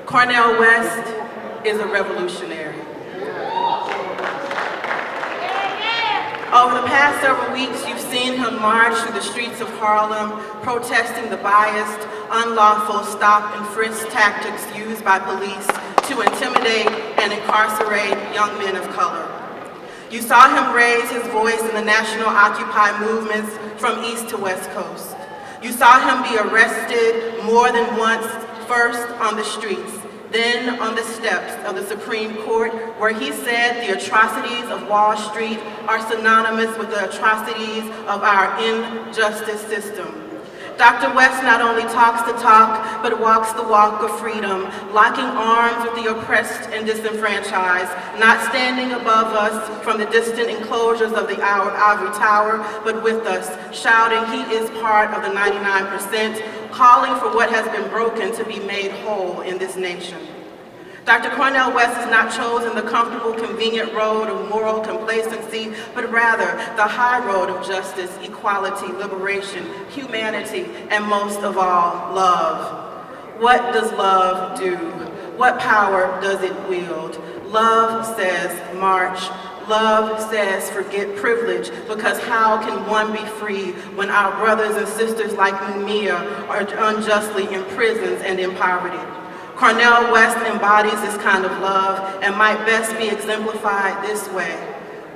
Cornel West is a revolutionary. Over the past several weeks, you've seen him march through the streets of Harlem, protesting the biased, unlawful stop and frisk tactics used by police to intimidate and incarcerate young men of color. You saw him raise his voice in the national Occupy movements from East to West Coast. You saw him be arrested more than once, first on the streets, then on the steps of the Supreme Court, where he said the atrocities of Wall Street are synonymous with the atrocities of our injustice system. Dr. West not only talks the talk, but walks the walk of freedom, locking arms with the oppressed and disenfranchised, not standing above us from the distant enclosures of the ivory tower, but with us, shouting he is part of the 99%, calling for what has been broken to be made whole in this nation. Dr. Cornel West has not chosen the comfortable, convenient road of moral complacency, but rather the high road of justice, equality, liberation, humanity, and most of all, love. What does love do? What power does it wield? Love says march. Love says forget privilege, because how can one be free when our brothers and sisters like Mumia are unjustly in prisons and in poverty? Cornel West embodies this kind of love and might best be exemplified this way.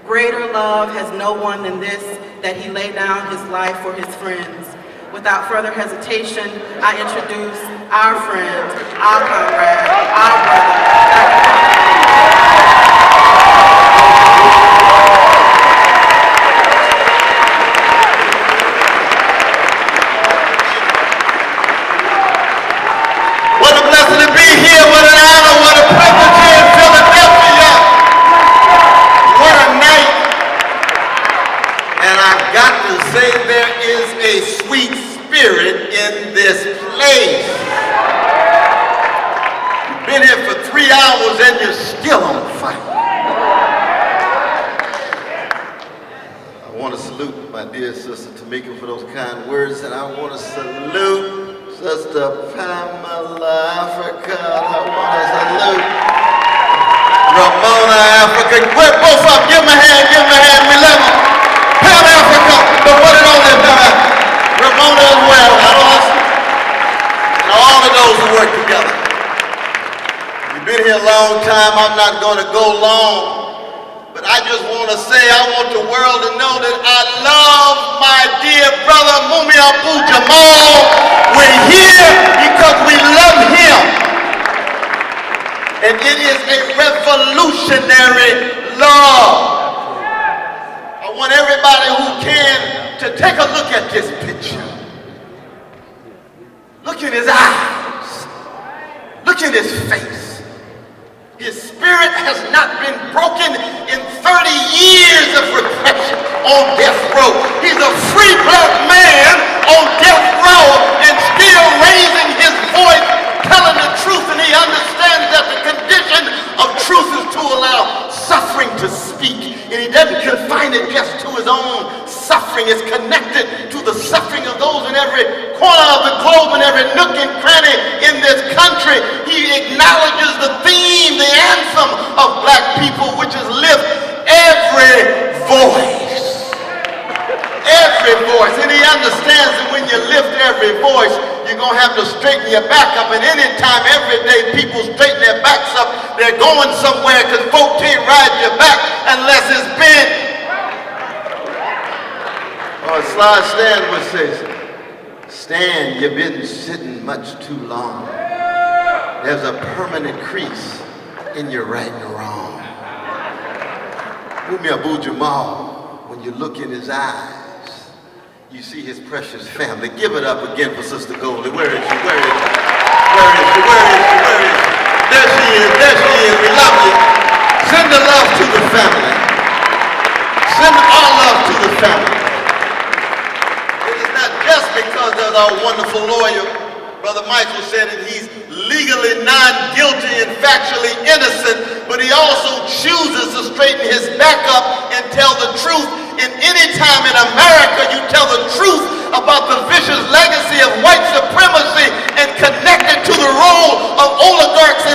Greater love has no one than this, that he laid down his life for his friends. Without further hesitation, I introduce our friend, our comrade, our brother, What a blessing to be here, what an honor, what a privilege here in Philadelphia. What a night. And I've got to say there is a sweet spirit in this place. You've been here for 3 hours and you're still on fire. I want to salute my dear sister Tamika for those kind words, and I want to salute Sister Pamela Africa. I want to salute Ramona Africa. Both of them, give them a hand, give them a hand. We love them. Pam Africa, but what it on them, Ramona as well. And all of those who work together. You've been here a long time. I'm not going to go long. But I just want to say, I want the world to know that I love my dear brother Mumia Abu-Jamal. We're here because we love him. And it is a revolutionary love. I want everybody who can to take a look at this picture. Look in his eyes. Look in his face. His spirit has not been broken in 30 years of repression on death row. He's a free black man on death row and still raising his voice, telling the truth, and he understands that the condition of truth is to allow suffering to speak. And he doesn't confine it just to his own suffering. It's connected to the suffering of those in every corner of the globe and every nook and cranny in this country. He acknowledges the theme, the anthem of black people, which is lift every voice. Every voice. And he understands that when you lift every voice, you're going to have to straighten your back up. And anytime, every day, people straighten their backs up, they're going somewhere, because folk can't ride your back unless it's bent. Or Sly Stan would say, Stan, you've been sitting much too long. There's a permanent crease in your right and wrong. Mumia Abu-Jamal, when you look in his eyes, you see his precious family. Give it up again for Sister Goldie. Where is she? Where is she? Where is she? Where is she? Where is she? There she is. There she is. We love you. Send the love to the family. Send our love to the family. It is not just because of our wonderful lawyer, Brother Michael said that he's legally non-guilty and factually innocent, but he also chooses to straighten his back up and tell the truth. And any time in America you tell the truth about the vicious legacy of white supremacy and connect it to the role of oligarchs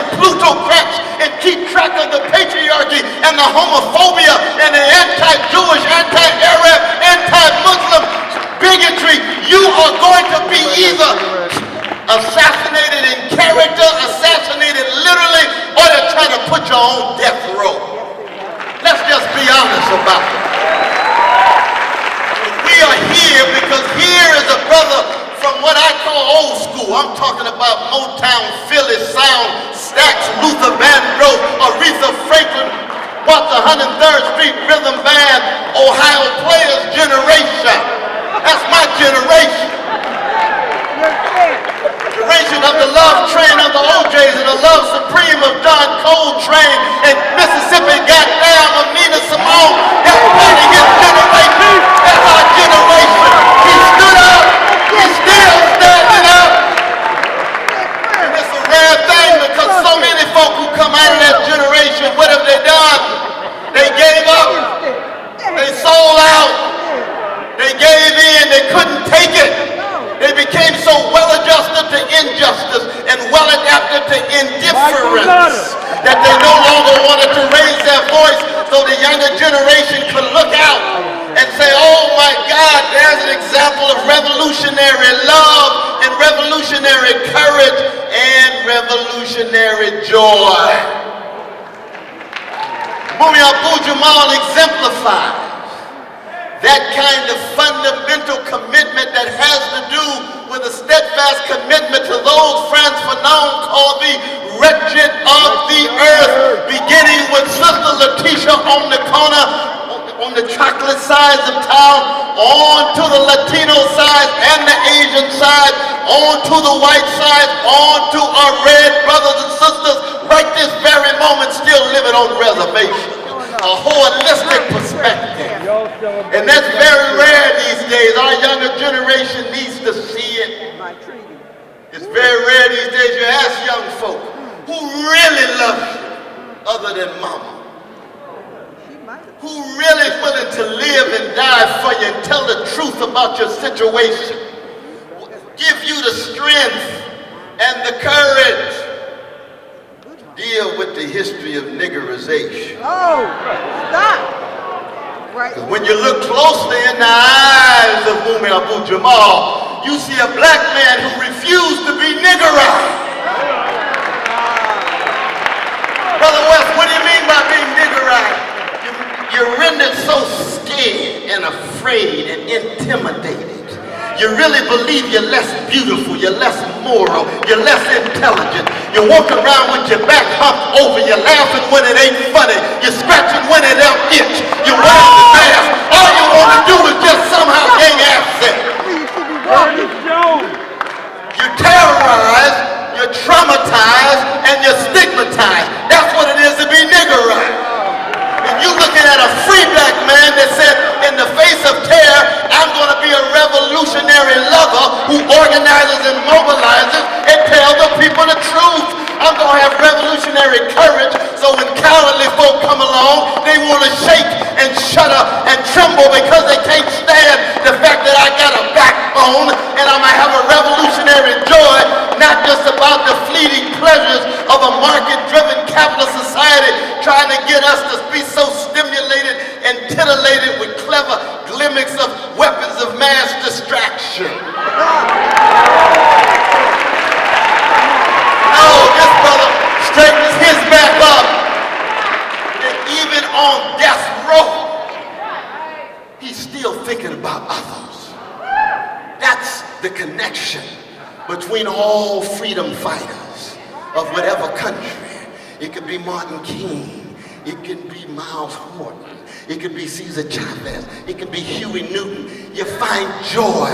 I'm talking about Motown, Philly Sound, Stax, Luther Vandross, Aretha Franklin, Walter 103rd Street Rhythm Band, Ohio Players generation. That's my generation. Generation of the Love Train of the OJs and the Love Supreme of John Coltrane and Mississippi Goddamn of Nina Simone. That's part of his generation. That's our generation. He stood up. He's still standing up. And it's a rare thing because so many folk who come out of that generation, what have they done? They gave up. They sold out. They gave in. They couldn't take it. They became so well-adjusted to injustice and well-adapted to indifference that they no longer wanted to raise their voice so the younger generation could look out and say, oh my God, there's an example of revolutionary love and revolutionary courage and revolutionary joy. Mumia Abu-Jamal exemplifies that kind of fundamental commitment that has to do with a steadfast commitment to those friends phenomenal called the wretched of the earth, beginning with Sister Letitia on the corner, on the chocolate sides of town, on to the Latino side and the Asian side, on to the white side, on to our red brothers and sisters, right this very moment still living on reservations. A holistic perspective. And that's very rare these days. Our younger generation needs to see it. It's very rare these days. You ask young folk, who really loves you other than mama? Who really willing to live and die for you and tell the truth about your situation? Give you the strength and the courage. Deal with the history of niggerization. Oh, stop. Right. When you look closely in the eyes of Mumia Abu-Jamal, you see a black man who refused to be niggerized. Brother West, what do you mean by being niggerized? You're rendered so scared and afraid and intimidated. You really believe you're less beautiful, you're less moral, you're less intelligent. You walk around with your back humped over, you're laughing when it ain't funny, you're scratching when it don't itch, you're wearing the mask. All you want to do is just somehow gain access. You're terrorized, you're traumatized, and you're stigmatized. That's what it is to be niggerized. And you looking at a free black man that said, in the face of terror, I'm going to be a revolutionary lover who organizes and mobilizes and tells the people the truth. I'm going to have revolutionary courage, so when cowardly folk come along, they want to shake and shudder and tremble because they can't stand the fact that I got a backbone, and I'm going to have a revolutionary joy, not just about the fleeting pleasures of a market-driven capitalist society trying to get us to be so stimulated and titillated with clever gimmicks of weapons of mass distraction. No, this brother straightens his back up. And even on death row, he's still thinking about others. That's the connection between all freedom fighters of whatever country. It could be Martin King. It could be Miles Horton. It could be Cesar Chavez. It could be Huey Newton. You find joy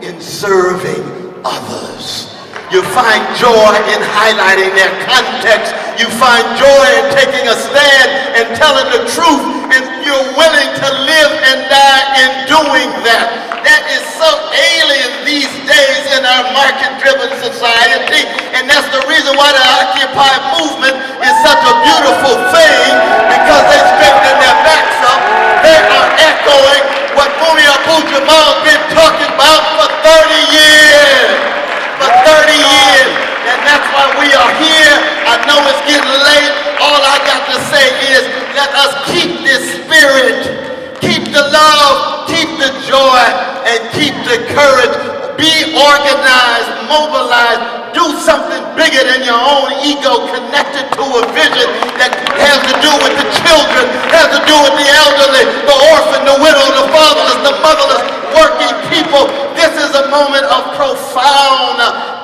in serving others. You find joy in highlighting their context. You find joy in taking a stand and telling the truth, and you're willing to live and die in doing that. That is so alien these days in our market-driven society, and that's the reason why the Occupy movement is such a beautiful thing, because they straighten their backs up. They are echoing what Mumia Abu-Jamal's been talking about for 30 years. For 30 years. And that's why we are here. I know it's getting late. All I got to say is let us keep this spirit. Keep the love. Keep the joy. And keep the courage. Be organized. Mobilize. Do something bigger than your own ego, connected to a vision that has to do with the children, has to do with the elderly, the orphan, the widow, the fatherless, the motherless, working people. This is a moment of profound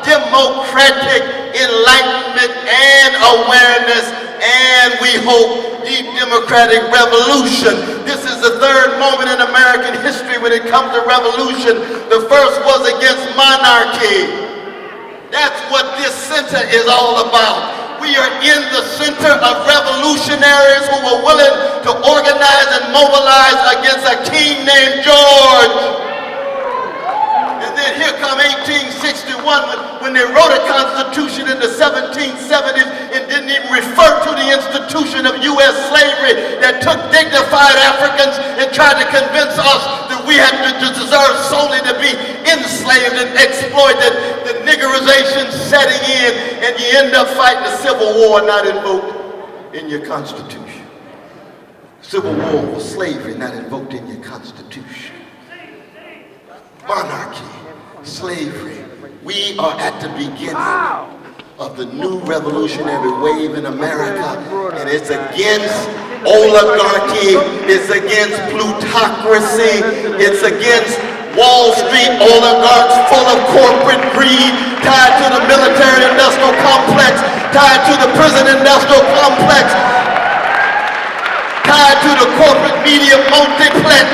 democratic enlightenment and awareness, and we hope deep democratic revolution. This is the third moment in American history when it comes to revolution. The first was against monarchy. That's what this center is all about. We are in the center of revolutionaries who were willing to organize and mobilize against a king named George. And then here come 1861 when they wrote a constitution in the 1770s and didn't even refer to the institution of U.S. slavery that took dignified Africans and tried to convince us that we had to deserve solely to be enslaved and exploited. The niggerization setting in, and you end up fighting a civil war not invoked in your constitution. Civil war was slavery not invoked in your constitution. Monarchy, slavery. We are at the beginning of the new revolutionary wave in America, and it's against oligarchy, it's against plutocracy, it's against Wall Street oligarchs full of corporate greed, tied to the military-industrial complex, tied to the prison-industrial complex, tied to the corporate media multiplex.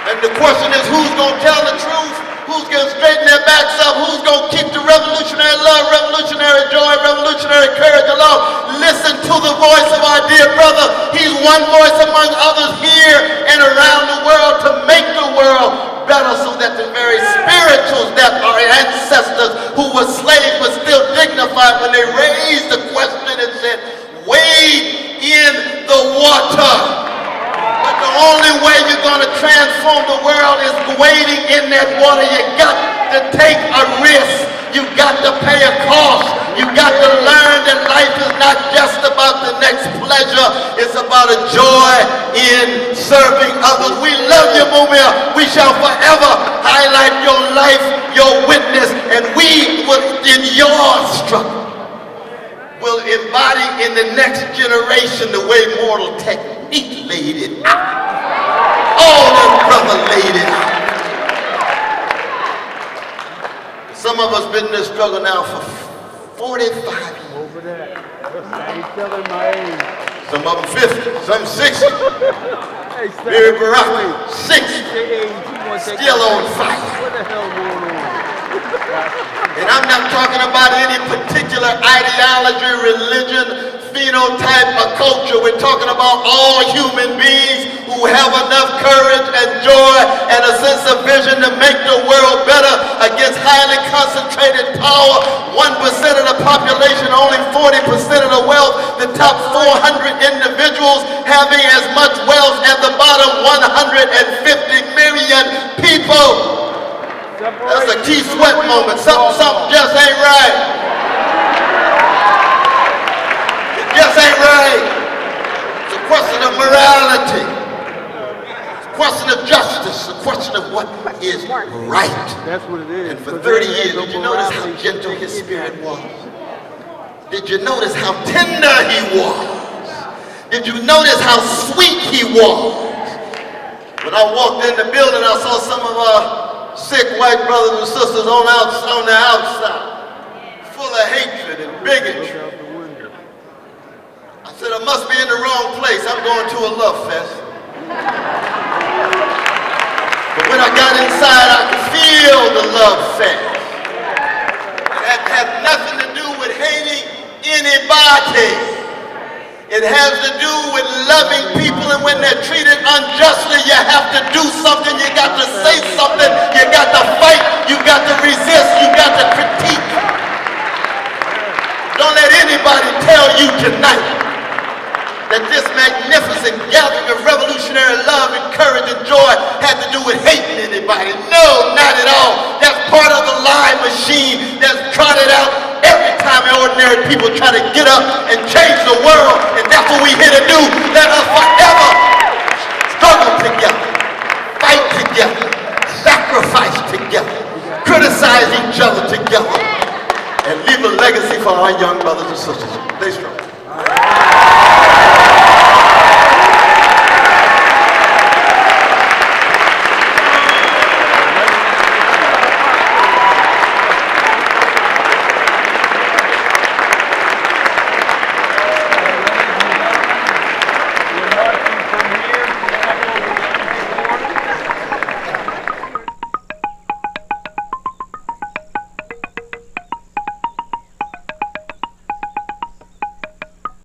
And the question is, who's going to tell the truth? Who's going to straighten their backs up? Who's going to keep the revolutionary love, revolutionary joy, revolutionary courage alive? Listen to the voice of our dear brother. He's one voice among others here and around the world to make the world better, so that the very spirituals that our ancestors who were slaves were still dignified when they raised the question and said, wade in the water. But the only way you're going to transform the world is wading in that water. You got to take a risk. You got to pay a cost. You got to learn that life is not just about the next pleasure. It's about a joy in serving others. We love you, Mumia. We shall forever highlight your life, your witness, and we will, in your struggle, will embody in the next generation the way Mortal Technique laid it out. Oh, that brother laid it out. Some of us been in this struggle now for 45 years. Over there. I ain't telling my age. Some of them 50, some 60. Hey, Very Barack, 60. Still on fire. What the hell going on? And I'm not talking about any particular ideology, religion, phenotype, or culture. We're talking about all human beings who have enough courage and joy and a sense of vision to make the world better against highly concentrated power. 1% of the population, only 40% of the wealth. The top 400 individuals having as much wealth as the bottom 150 million people. That's a key sweat moment. Something just ain't right. It just ain't right. It's a question of morality. It's a question of justice. A question of what is right. That's what it is. And for 30 years, did you notice how gentle his spirit was? Did you notice how tender he was? Did you notice how sweet he was? When I walked in the building, I saw some of our sick white brothers and sisters on the outside, full of hatred and bigotry. I said, I must be in the wrong place. I'm going to a love fest. But when I got inside, I could feel the love fest. It had nothing to do with hating anybody. It has to do with loving people, and when they're treated unjustly, you have to do something, you got to say something, you got to fight, you got to resist, you got to critique. Don't let anybody tell you tonight that this magnificent gathering of revolutionary love and courage and joy had to do with hating anybody. No, not at all. That's part of the lie machine that's trotted out every time ordinary people try to get up and change the world, and that's what we're here to do. Let us forever struggle together, fight together, sacrifice together, criticize each other together, and leave a legacy for our young brothers and sisters. Stay strong.